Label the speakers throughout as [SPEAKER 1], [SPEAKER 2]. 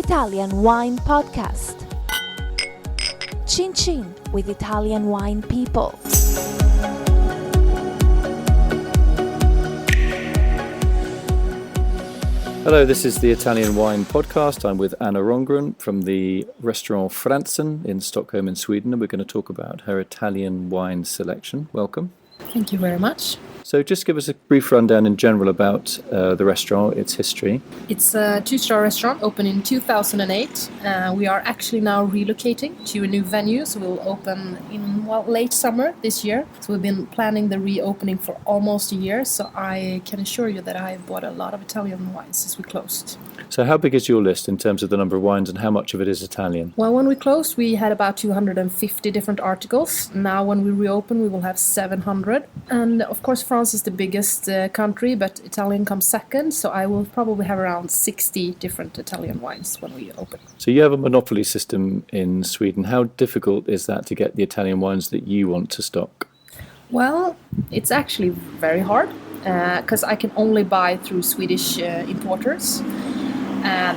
[SPEAKER 1] Italian Wine Podcast. Chin Chin with Italian wine people.
[SPEAKER 2] Hello, this is the Italian Wine Podcast. I'm with Anna Ronngren from the Restaurant Frantzén in Stockholm in Sweden, and we're going to talk about her Italian wine selection. Welcome.
[SPEAKER 3] Thank you very much.
[SPEAKER 2] So just give us a brief rundown in general about the restaurant, its history.
[SPEAKER 3] It's a two-star restaurant, opened in 2008. We are actually now relocating to a new venue, so we'll open in late summer this year. So we've been planning the reopening for almost a year, so I can assure you that I've bought a lot of Italian wines since we closed.
[SPEAKER 2] So how big is your list in terms of the number of wines and how much of it is Italian?
[SPEAKER 3] Well, when we closed, we had about 250 different articles. Now when we reopen, we will have 700. And of course, France is the biggest country, but Italian comes second. So I will probably have around 60 different Italian wines when we open.
[SPEAKER 2] So you have a monopoly system in Sweden. How difficult is that to get the Italian wines that you want to stock?
[SPEAKER 3] Well, it's actually very hard because I can only buy through Swedish importers.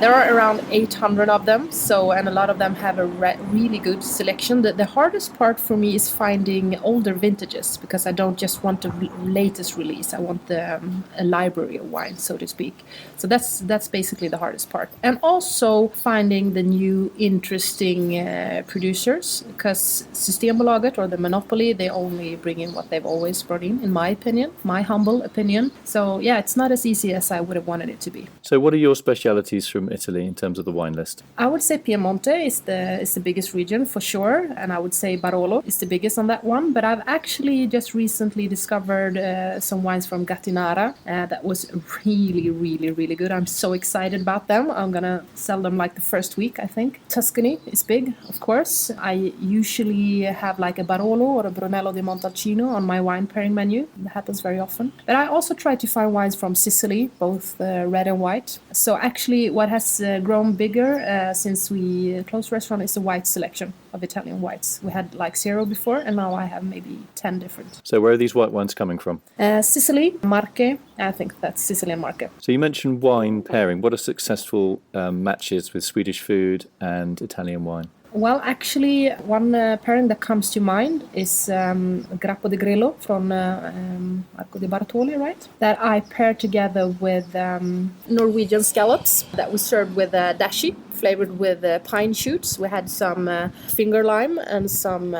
[SPEAKER 3] There are around 800 of them, and a lot of them have a really good selection. The hardest part for me is finding older vintages, because I don't just want the latest release. I want a library of wine, so to speak. So that's basically the hardest part. And also finding the new interesting producers, because Systembolaget or the monopoly, they only bring in what they've always brought in my opinion, my humble opinion. So yeah, it's not as easy as I would have wanted it to be.
[SPEAKER 2] So what are your specialities from Italy in terms of the wine list?
[SPEAKER 3] I would say Piemonte is the biggest region for sure, and I would say Barolo is the biggest on that one. But I've actually just recently discovered some wines from Gattinara that was really good. I'm so excited about them. I'm gonna sell them like the first week, I think. Tuscany is big, of course. I usually have like a Barolo or a Brunello di Montalcino on my wine pairing menu. That happens very often. But I also try to find wines from Sicily, both red and white. So actually what has grown bigger since we closed the restaurant is the white selection of Italian whites. We had like 0 before, and now I have maybe 10 different.
[SPEAKER 2] So where are these white wines coming from?
[SPEAKER 3] Sicily, Marche. I think that's Sicily and Marche.
[SPEAKER 2] So you mentioned wine pairing. What are successful matches with Swedish food and Italian wine?
[SPEAKER 3] Well, actually, one pairing that comes to mind is Grappo di Grillo from Arco di Bartoli, right? That I paired together with Norwegian scallops that we served with dashi, flavored with pine shoots. We had some finger lime and some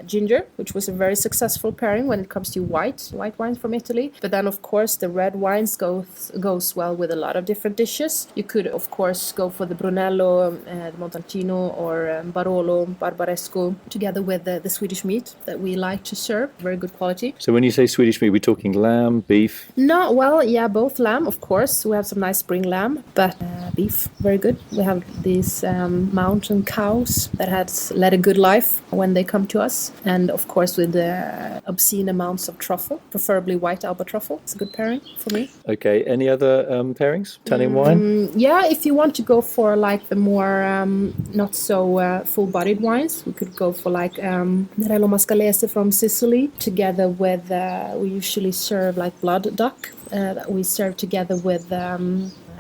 [SPEAKER 3] ginger, which was a very successful pairing when it comes to white wines from Italy. But then, of course, the red wines goes well with a lot of different dishes. You could, of course, go for the Brunello, the Montalcino, or Barolo, Barbaresco, together with the Swedish meat that we like to serve. Very good quality.
[SPEAKER 2] So when you say Swedish meat, we're talking lamb, beef?
[SPEAKER 3] No, well, yeah, both lamb, of course. We have some nice spring lamb, but beef, very good. We have these mountain cows that has led a good life when they come to us. And of course with obscene amounts of truffle, preferably white Alba truffle. It's a good pairing for me.
[SPEAKER 2] Okay, any other pairings? Italian wine?
[SPEAKER 3] Yeah, if you want to go for like the more not so full-bodied wines, we could go for like Nerello Mascalese from Sicily, together with, we usually serve like blood duck that we serve together with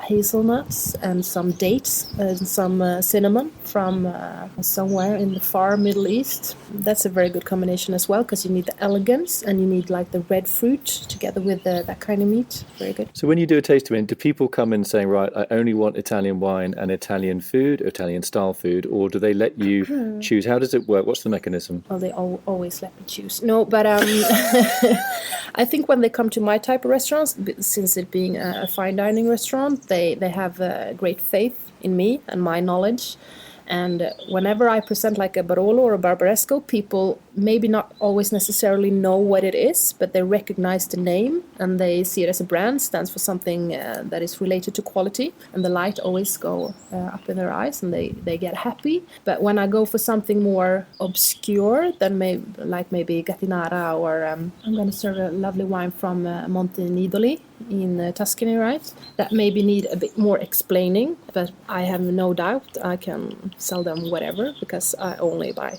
[SPEAKER 3] hazelnuts and some dates and some cinnamon from somewhere in the far Middle East. That's a very good combination as well, because you need the elegance and you need like the red fruit together with that kind of meat. Very good.
[SPEAKER 2] So when you do a tasting, do people come in saying, right, I only want Italian wine and Italian food, Italian style food, or do they let you choose? How does it work? What's the mechanism?
[SPEAKER 3] Well, they always let me choose. No, but I think when they come to my type of restaurants, since it being a fine dining restaurant, they have great faith in me and my knowledge. And whenever I present like a Barolo or a Barbaresco, people maybe not always necessarily know what it is, but they recognize the name and they see it as a brand, stands for something that is related to quality, and the light always go up in their eyes and they get happy. But when I go for something more obscure, then maybe Gattinara, or I'm going to serve a lovely wine from Monte Waldin in Tuscany, right? That maybe need a bit more explaining, but I have no doubt I can sell them whatever, because I only buy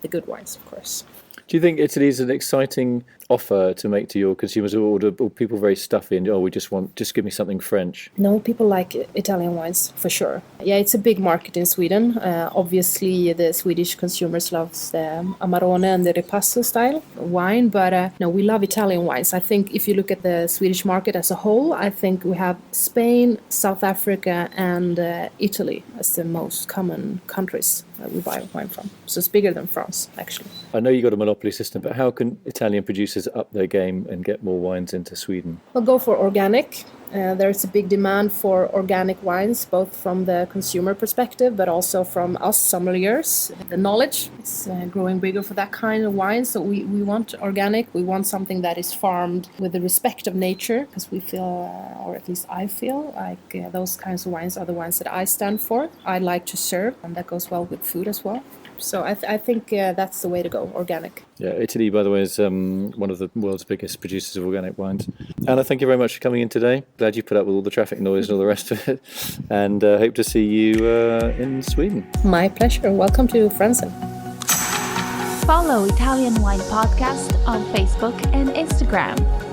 [SPEAKER 3] the good wines, of course.
[SPEAKER 2] Do you think Italy is an exciting offer to make to your consumers, or people very stuffy and just give me something French?
[SPEAKER 3] No, people like Italian wines for sure. Yeah, it's a big market in Sweden. Obviously, the Swedish consumers love the Amarone and the Ripasso style wine, but no, we love Italian wines. I think if you look at the Swedish market as a whole, I think we have Spain, South Africa, and Italy as the most common countries that we buy wine from. So it's bigger than France, actually.
[SPEAKER 2] I know you got a monopoly system, but how can Italian producers up their game and get more wines into Sweden?
[SPEAKER 3] We'll go for organic. There's a big demand for organic wines, both from the consumer perspective, but also from us sommeliers. The knowledge is growing bigger for that kind of wine. So we want organic. We want something that is farmed with the respect of nature, because we feel, or at least I feel, like those kinds of wines are the ones that I stand for. I like to serve, and that goes well with food as well. So I think that's the way to go, organic.
[SPEAKER 2] Yeah, Italy, by the way, is one of the world's biggest producers of organic wines. Anna, thank you very much for coming in today. Glad you put up with all the traffic noise and all the rest of it. And hope to see you in Sweden.
[SPEAKER 3] My pleasure. Welcome to Frantzén.
[SPEAKER 1] Follow Italian Wine Podcast on Facebook and Instagram.